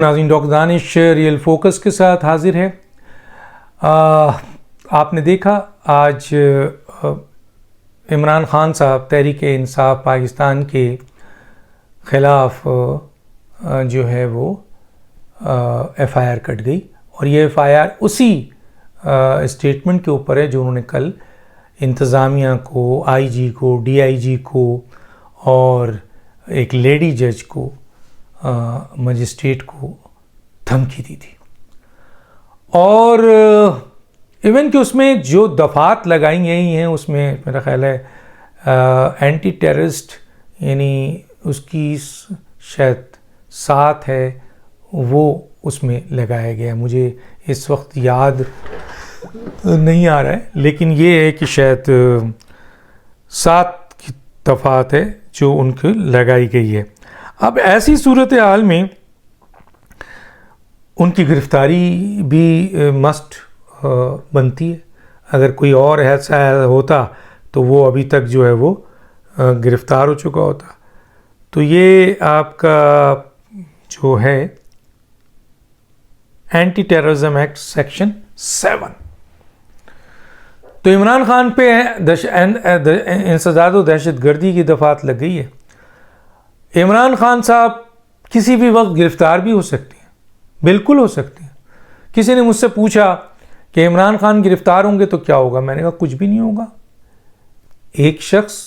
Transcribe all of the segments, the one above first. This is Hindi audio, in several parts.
नाज़रीन, डॉक्टर दानिश रियल फोकस के साथ हाजिर है। आपने देखा आज इमरान ख़ान साहब तहरीक इंसाफ पाकिस्तान के ख़िलाफ़ जो है वो FIR कट गई और ये FIR उसी स्टेटमेंट के ऊपर है जो उन्होंने कल इंतज़ामिया को, IG को, DIG को और एक लेडी जज को, मजिस्ट्रेट को धमकी दी थी। और इवन कि उसमें जो दफ़ात लगाई गई हैं उसमें मेरा ख़्याल है एंटी टेररिस्ट यानी उसकी शायद 7 है वो उसमें लगाया गया। मुझे इस वक्त याद नहीं आ रहा है, लेकिन ये है कि शायद 7 की दफ़ात है जो उनको लगाई गई है। अब ऐसी सूरत हाल में उनकी गिरफ़्तारी भी मस्ट बनती है। अगर कोई और ऐसा होता तो वो अभी तक जो है वो गिरफ़्तार हो चुका होता। तो ये आपका जो है एंटी टेररिज्म एक्ट सेक्शन 7। तो इमरान ख़ान पे इंसदाद व दहशतगर्दी की दफ़ात लग गई है। इमरान ख़ान साहब किसी भी वक्त गिरफ़्तार भी हो सकते हैं, बिल्कुल हो सकते हैं। किसी ने मुझसे पूछा कि इमरान ख़ान गिरफ़्तार होंगे तो क्या होगा? मैंने कहा कुछ भी नहीं होगा। एक शख्स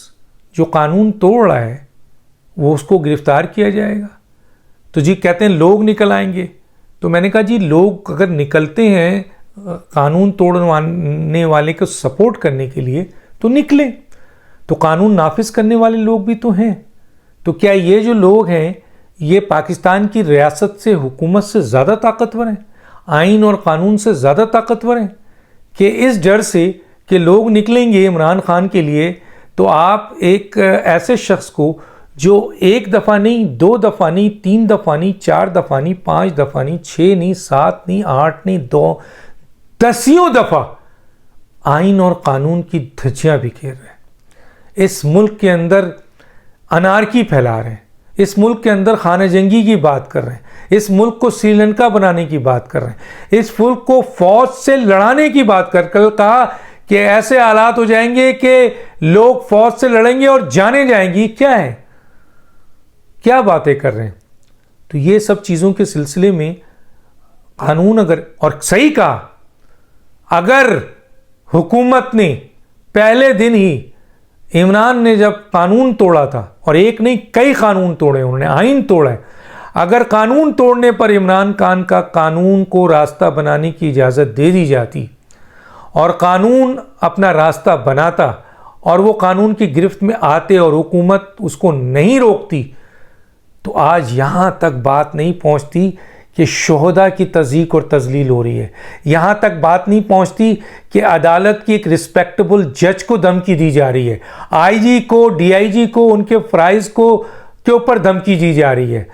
जो कानून तोड़ रहा है वो उसको गिरफ़्तार किया जाएगा। तो जी कहते हैं लोग निकल आएंगे, तो मैंने कहा जी लोग अगर निकलते हैं कानून तोड़ने वाले को सपोर्ट करने के लिए तो निकलें, तो कानून नाफिज करने वाले लोग भी तो हैं। तो क्या ये जो लोग हैं ये पाकिस्तान की रियासत से, हुकूमत से ज़्यादा ताकतवर हैं, आइन और कानून से ज़्यादा ताकतवर हैं कि इस डर से कि लोग निकलेंगे इमरान ख़ान के लिए, तो आप एक ऐसे शख्स को जो 1 दफ़ा नहीं, 2 दफ़ा नहीं, 3 दफ़ा नहीं, 4 दफ़ा नहीं, 5 दफ़ा नहीं, 6 नहीं, 7 नहीं, 8 नहीं, 2 10 दफ़ा आइन और कानून की धज्जियाँ बिखेर रहे हैं, इस मुल्क के अंदर अनारकी फैला रहे हैं, इस मुल्क के अंदर खाना जंगी की बात कर रहे हैं, इस मुल्क को श्रीलंका बनाने की बात कर रहे हैं, इस मुल्क को फौज से लड़ाने की बात कर कल कहा कि ऐसे हालात हो जाएंगे कि लोग फौज से लड़ेंगे और जाने जाएंगी। क्या है, क्या बातें कर रहे हैं? तो ये सब चीज़ों के सिलसिले में कानून अगर, और सही कहा, अगर हुकूमत ने पहले दिन ही इमरान ने जब कानून तोड़ा था, और एक नहीं कई कानून तोड़े उन्होंने, आइन तोड़ा है, अगर कानून तोड़ने पर इमरान खान का कानून को रास्ता बनाने की इजाज़त दे दी जाती और कानून अपना रास्ता बनाता और वो कानून की गिरफ्त में आते और हुकूमत उसको नहीं रोकती, तो आज यहाँ तक बात नहीं पहुँचती कि शोहदा की तज़ीक और तजलील हो रही है। यहाँ तक बात नहीं पहुँचती कि अदालत की एक रिस्पेक्टेबल जज को धमकी दी जा रही है, IG को, DIG को, उनके फ़राइज़ को के ऊपर धमकी दी जा रही है,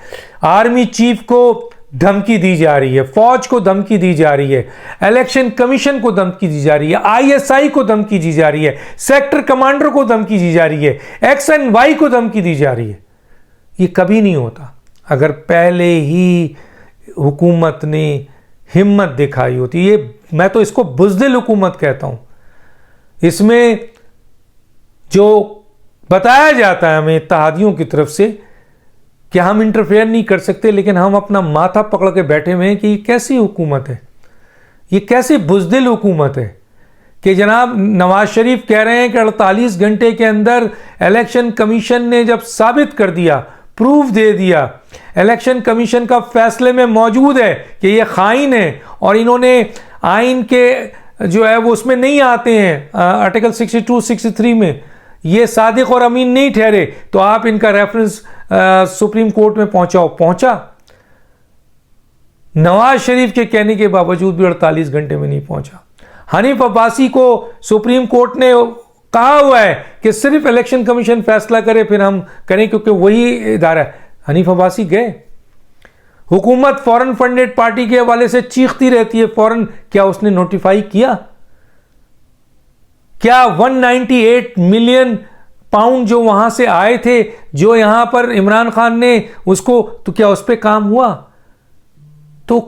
आर्मी चीफ को धमकी दी जा रही है, फ़ौज को धमकी दी जा रही है, इलेक्शन कमीशन को धमकी दी जा रही है, ISI को धमकी दी जा रही है, सेक्टर कमांडर को धमकी दी जा रही है, X and Y को धमकी दी जा रही है। ये कभी नहीं होता। अगर पहले ही हुकूमत ने हिम्मत दिखाई होती, ये मैं तो इसको बुज़दिल हुकूमत कहता हूँ। इसमें जो बताया जाता है हमें इत्तेहादियों की तरफ से कि हम इंटरफेयर नहीं कर सकते, लेकिन हम अपना माथा पकड़ के बैठे हुए हैं कि ये कैसी हुकूमत है, ये कैसी बुज़दिल हुकूमत है कि जनाब नवाज शरीफ कह रहे हैं कि 48 घंटे के अंदर इलेक्शन कमीशन ने जब साबित कर दिया, प्रूफ दे दिया, इलेक्शन कमीशन का फैसले में मौजूद है कि ये खाइन है और इन्होंने आइन के जो है वो उसमें नहीं आते हैं, आर्टिकल 62, 63 में ये सादिक और अमीन नहीं ठहरे, तो आप इनका रेफरेंस सुप्रीम कोर्ट में पहुंचा। नवाज शरीफ के कहने के बावजूद भी 48 घंटे में नहीं पहुंचा। हनीफ अब्बासी को सुप्रीम कोर्ट ने कहा हुआ है कि सिर्फ इलेक्शन कमीशन फैसला करे फिर हम करें, क्योंकि वही इदारा है। हनीफ अब्बासी गए, हुकूमत फॉरेन फंडेड पार्टी के हवाले से चीखती रहती है फॉरेन, क्या उसने नोटिफाई किया? क्या 198 मिलियन पाउंड जो वहां से आए थे, जो यहां पर इमरान खान ने उसको, तो क्या उस पर काम हुआ? तो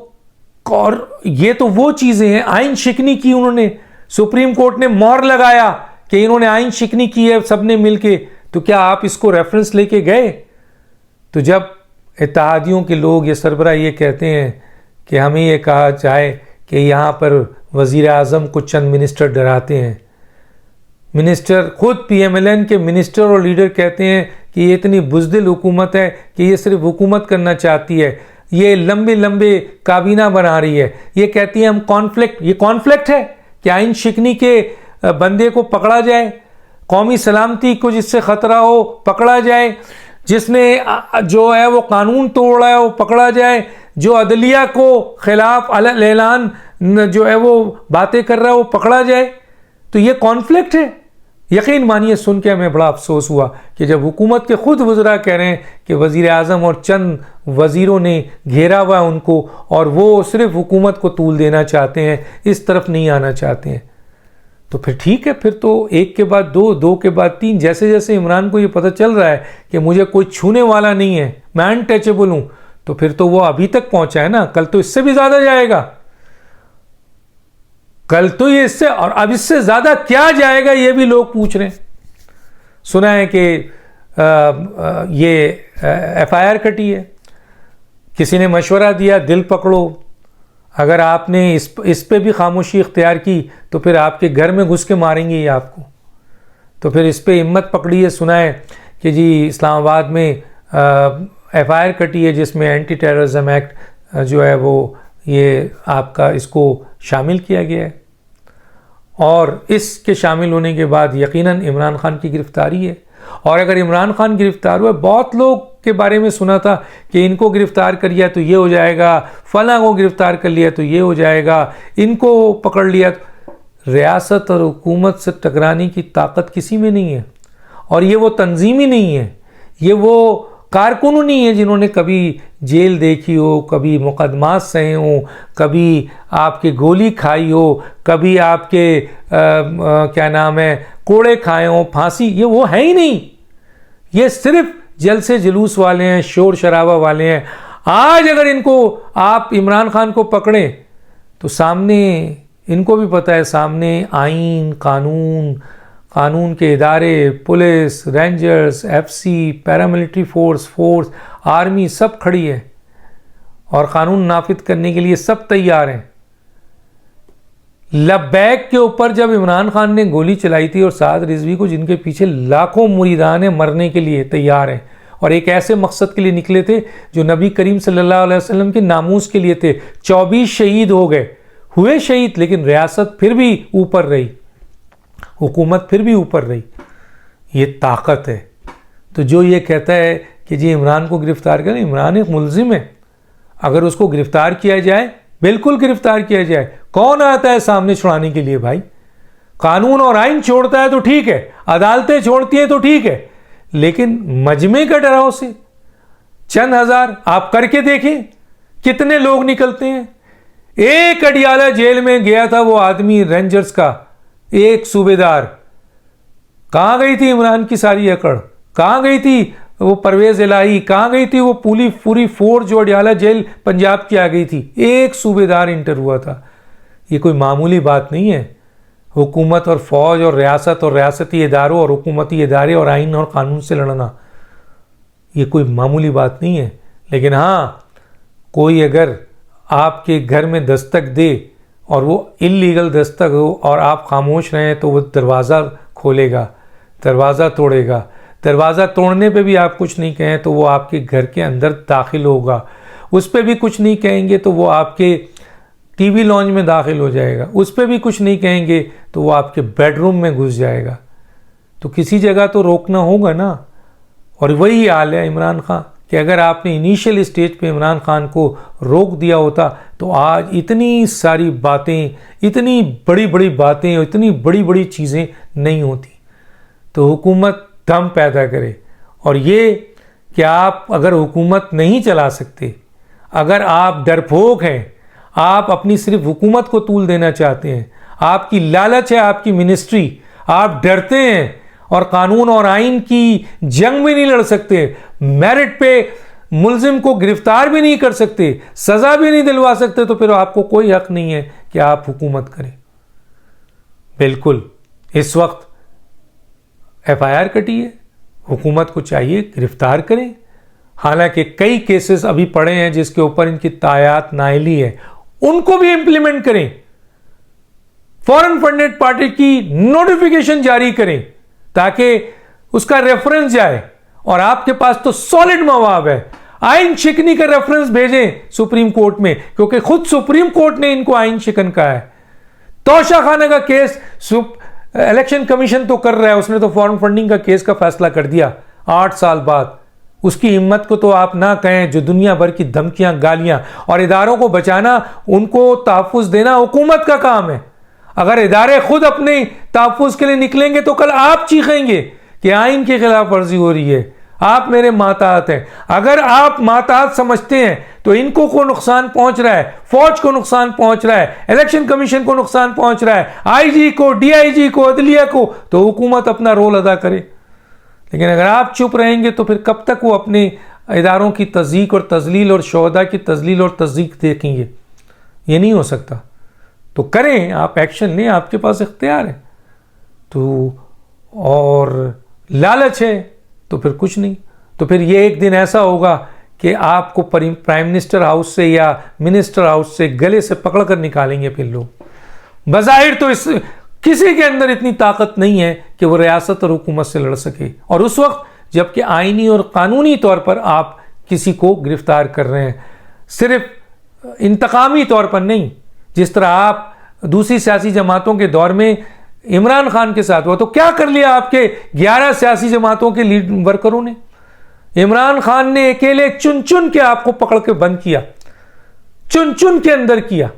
और ये तो वो चीजें हैं, आइन शिकनी की उन्होंने, सुप्रीम कोर्ट ने मोहर लगाया कि इन्होंने आइन शिकनी की है सबने मिलके, तो क्या आप इसको रेफरेंस लेके गए? तो जब इत्तेहादियों के लोग ये सरबराह ये कहते हैं कि हमें ये कहा जाए कि यहाँ पर वज़ीर आज़म को चंद मिनिस्टर डराते हैं, मिनिस्टर खुद PMLN के मिनिस्टर और लीडर कहते हैं कि ये इतनी बुज़दिल हुकूमत है कि ये सिर्फ हुकूमत करना चाहती है, ये लंबे लंबे काबीना बना रही है, ये कहती है हम कॉन्फ्लिक्ट, ये कॉन्फ्लिक्ट है कि आइन शिकनी के बंदे को पकड़ा जाए, कौमी सलामती को जिससे ख़तरा हो पकड़ा जाए, जिसने जो है वो कानून तोड़ा है वो पकड़ा जाए, जो अदलिया को खिलाफ ऐलान जो है वो बातें कर रहा है वो पकड़ा जाए। तो ये कॉन्फ्लिक्ट है। यकीन मानिए सुन के हमें बड़ा अफसोस हुआ कि जब हुकूमत के खुद वज़रा कह रहे हैं कि वज़ीर आज़म और चंद वज़ीरों ने घेरा हुआ है उनको और वो सिर्फ हुकूमत को तूल देना चाहते हैं, इस तरफ नहीं आना चाहते हैं, तो फिर ठीक है, फिर तो एक के बाद दो, दो के बाद तीन, जैसे जैसे इमरान को ये पता चल रहा है कि मुझे कोई छूने वाला नहीं है, मैं अनटचेबल हूँ, तो फिर तो वो अभी तक पहुंचा है ना, कल तो इससे भी ज़्यादा जाएगा, कल तो ये इससे, और अब इससे ज़्यादा क्या जाएगा ये भी लोग पूछ रहे हैं। सुना है कि ये FIR कटी है, किसी ने मशवरा दिया दिल पकड़ो, अगर आपने इस पे भी खामोशी इख्तियार की तो फिर आपके घर में घुस के मारेंगे ये आपको, तो फिर इस पे हिम्मत पकड़ी है। सुना है कि जी इस्लामाबाद में FIR कटी है जिसमें एंटी टेररिज्म एक्ट जो है वो ये आपका इसको शामिल किया गया है, और इसके शामिल होने के बाद यकीनन इमरान खान की गिरफ्तारी है। और अगर इमरान खान गिरफ्तार हुआ, बहुत लोग के बारे में सुना था कि इनको गिरफ्तार कर लिया तो ये हो जाएगा, फलां को गिरफ्तार कर लिया तो ये हो जाएगा, इनको पकड़ लिया तो। रियासत और हुकूमत से टकराने की ताकत किसी में नहीं है, और ये वो तंजीम ही नहीं है, ये वो कारकुन नहीं है जिन्होंने कभी जेल देखी हो, कभी मुकदमात सहे हो, कभी आपके गोली खाई हो, कभी आपके क्या नाम है कोड़े खाए हो, फांसी, ये वो है ही नहीं। ये सिर्फ जलसे जुलूस वाले हैं, शोर शराबा वाले हैं। आज अगर इनको आप इमरान खान को पकड़ें तो सामने इनको भी पता है, सामने आइन, कानून के इदारे, police, rangers, FC, paramilitary force, army सब खड़ी है और कानून नाफिज करने के लिए सब तैयार हैं। लब्बैक के ऊपर जब इमरान खान ने गोली चलाई थी और साद रिजवी को, जिनके पीछे लाखों मुरीदान है, मरने के लिए तैयार हैं और एक ऐसे मकसद के लिए निकले थे जो नबी करीम सल्लल्लाहु अलैहि वसल्लम के नामूस के लिए थे। 24 शहीद हो गए, हुए शहीद, लेकिन रियासत फिर भी ऊपर रही, हुकूमत फिर भी ऊपर रही। ये ताकत है। तो जो ये कहता है कि जी इमरान को गिरफ्तार करें, इमरान एक मुल्जिम है, अगर उसको गिरफ्तार किया जाए, बिल्कुल गिरफ्तार किया जाए। कौन आता है सामने छुड़ाने के लिए भाई? कानून और आइन छोड़ता है तो ठीक है, अदालतें छोड़ती हैं तो ठीक है, लेकिन मजमे का डराव से चंद हजार आप करके देखें कितने लोग निकलते हैं। एक अडियाला जेल में गया था वो आदमी, रेंजर्स का एक सूबेदार, कहां गई थी इमरान की सारी अकड़? कहां गई थी वो परवेज इलाही? कहां गई थी वो पूरी फोर्स जो अडियाला जेल पंजाब की आ गई थी? एक सूबेदार इंटर हुआ था। ये कोई मामूली बात नहीं है। हुकूमत और फौज और रियासती इदारों और हुकूमती इदारे और आइन और कानून से लड़ना, ये कोई मामूली बात नहीं है। लेकिन हाँ, कोई अगर आपके घर में दस्तक दे और वो इल्लीगल दस्तक हो और आप खामोश रहें तो वो दरवाज़ा खोलेगा, दरवाज़ा तोड़ेगा। दरवाज़ा तोड़ने पे भी आप कुछ नहीं कहें तो वो आपके घर के अंदर दाखिल होगा। उस पर भी कुछ नहीं कहेंगे तो वो आपके टीवी लॉन्ज में दाखिल हो जाएगा। उस पर भी कुछ नहीं कहेंगे तो वो आपके बेडरूम में घुस जाएगा। तो किसी जगह तो रोकना होगा ना। और वही हाल है इमरान खान कि अगर आपने इनिशियल स्टेज पे इमरान खान को रोक दिया होता तो आज इतनी सारी बातें, इतनी बड़ी बड़ी बातें और इतनी बड़ी बड़ी चीज़ें नहीं होती। तो हुकूमत दम पैदा करे। और ये कि आप अगर हुकूमत नहीं चला सकते, अगर आप डरपोक हैं, आप अपनी सिर्फ हुकूमत को तूल देना चाहते हैं, आपकी लालच है आपकी मिनिस्ट्री, आप डरते हैं और कानून और आइन की जंग में नहीं लड़ सकते, मेरिट पे मुलजिम को गिरफ्तार भी नहीं कर सकते, सजा भी नहीं दिलवा सकते, तो फिर आपको कोई हक नहीं है कि आप हुकूमत करें। बिल्कुल इस वक्त FIR कटी है, हुकूमत को चाहिए गिरफ्तार करें। हालांकि कई केसेस अभी पड़े हैं जिसके ऊपर इनकी तायात नाइली है, उनको भी इंप्लीमेंट करें। फॉरेन फंडेड पार्टी की नोटिफिकेशन जारी करें ताकि उसका रेफरेंस जाए, और आपके पास तो सॉलिड मवाब है। आइन शिकनी का रेफरेंस भेजें सुप्रीम कोर्ट में, क्योंकि खुद सुप्रीम कोर्ट ने इनको आइन शिकन कहा है। तोशाखाना का केस इलेक्शन कमीशन तो कर रहा है, उसने तो फॉरेन फंडिंग का केस का फैसला कर दिया 8 साल बाद। उसकी हिम्मत को तो आप ना कहें, जो दुनिया भर की धमकियां, गालियां, और इदारों को बचाना, उनको तहफ़्फ़ुज़ देना हुकूमत का काम है। अगर इदारे खुद अपने तहफ़्फ़ुज़ के लिए निकलेंगे तो कल आप चीखेंगे कि आइन की खिलाफ वर्जी हो रही है, आप मेरे माताहत हैं। अगर आप माताहत समझते हैं तो इनको को नुकसान पहुंच रहा है, फौज को नुकसान पहुंच रहा है, इलेक्शन कमीशन को नुकसान पहुंच रहा है, IG को, DIG को, अदलिया को, तो हुकूमत अपना रोल अदा करे। लेकिन अगर आप चुप रहेंगे तो फिर कब तक वो अपने इदारों की तज़ीक और तजलील और शोहदा की तजलील और तज़ीक देखेंगे? ये नहीं हो सकता। तो करें, आप एक्शन लें, आपके पास इख्तियार है। तो और लालच है तो फिर कुछ नहीं। तो फिर ये एक दिन ऐसा होगा कि आपको प्राइम मिनिस्टर हाउस से या मिनिस्टर हाउस से गले से पकड़ कर निकालेंगे फिर लोग। बज़ाहिर तो इस किसी के अंदर इतनी ताकत नहीं है कि वो रियासत और हुकूमत से लड़ सके, और उस वक्त जबकि आईनी और कानूनी तौर पर आप किसी को गिरफ्तार कर रहे हैं, सिर्फ इंतकामी तौर पर नहीं। जिस तरह आप दूसरी सियासी जमातों के दौर में इमरान खान के साथ हुआ, तो क्या कर लिया आपके 11 सियासी जमातों के लीड वर्करों ने? इमरान खान ने अकेले चुन चुन के आपको पकड़ के बंद किया, चुन चुन के अंदर किया।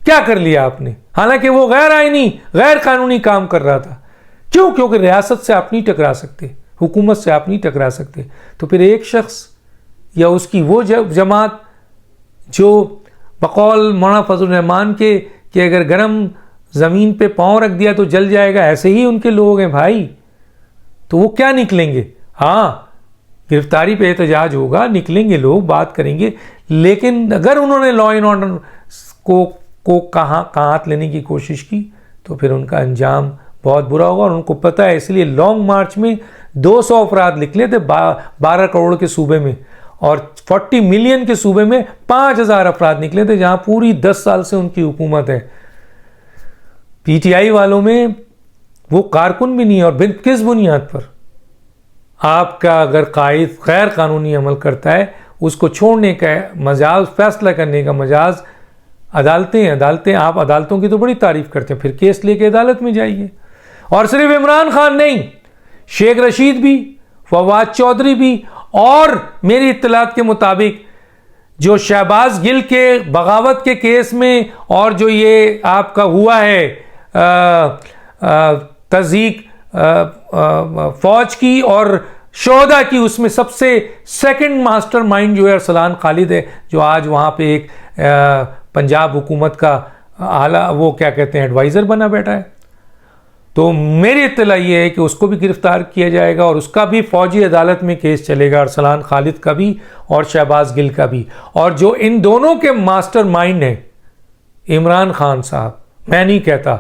क्या कर लिया आपने? हालांकि वो गैर आईनी, गैर कानूनी काम कर रहा था। क्यों? क्योंकि रियासत से आप नहीं टकरा सकते, हुकूमत से आप नहीं टकरा सकते। तो फिर एक शख्स या उसकी वो जमात जो बकौल मौलाना फजल रहमान के कि अगर गरम ज़मीन पे पाँव रख दिया तो जल जाएगा, ऐसे ही उनके लोग हैं भाई। तो वो क्या निकलेंगे? हाँ, गिरफ्तारी पे एहतजाज होगा, निकलेंगे लोग, बात करेंगे, लेकिन अगर उन्होंने लॉ एंड ऑर्डर को कहाँ हाथ लेने की कोशिश की तो फिर उनका अंजाम बहुत बुरा होगा। और उनको पता है, इसलिए लॉन्ग मार्च में 200 अफराद निकले थे 12 करोड़ के सूबे में, और 40 मिलियन के सूबे में 5000 अफराद निकले थे, जहां पूरी 10 साल से उनकी हुकूमत है। PTI वालों में वो कारकुन भी नहीं है। और किस बुनियाद पर? आपका अगर कायद गैर कानूनी अमल करता है, उसको छोड़ने का मजाज, फैसला करने का मजाज अदालतें। आप अदालतों की तो बड़ी तारीफ करते हैं, फिर केस लेके अदालत में जाइए। और सिर्फ इमरान खान नहीं, शेख रशीद भी, फवाद चौधरी भी, और मेरी इत्तलात के मुताबिक जो शहबाज गिल के बगावत के केस में, और जो ये आपका हुआ है तज़ीक फौज की और शोहदा की, उसमें सबसे सेकंड मास्टर माइंड जो है अरसलान खालिद है, जो आज वहाँ पे एक पंजाब हुकूमत का आला, वो क्या कहते हैं, एडवाइज़र बना बैठा है। तो मेरी इत्तला ये है कि उसको भी गिरफ्तार किया जाएगा, और उसका भी फौजी अदालत में केस चलेगा, अरसलान खालिद का भी और शहबाज गिल का भी। और जो इन दोनों के मास्टर माइंड हैं इमरान खान साहब, मैं नहीं कहता,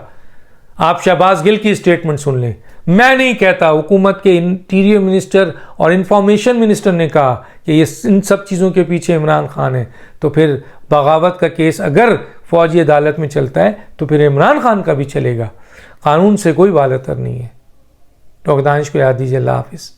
आप शहबाज गिल की स्टेटमेंट सुन लें, मैं नहीं कहता, हुकूमत के इंटीरियर मिनिस्टर और इंफॉर्मेशन मिनिस्टर ने कहा कि ये इन सब चीज़ों के पीछे इमरान खान है। तो फिर बगावत का केस अगर फौजी अदालत में चलता है तो फिर इमरान खान का भी चलेगा। कानून से कोई वालतर नहीं है। डॉक्टर दानिश को याद दीजिए। अल्लाह हाफिज़।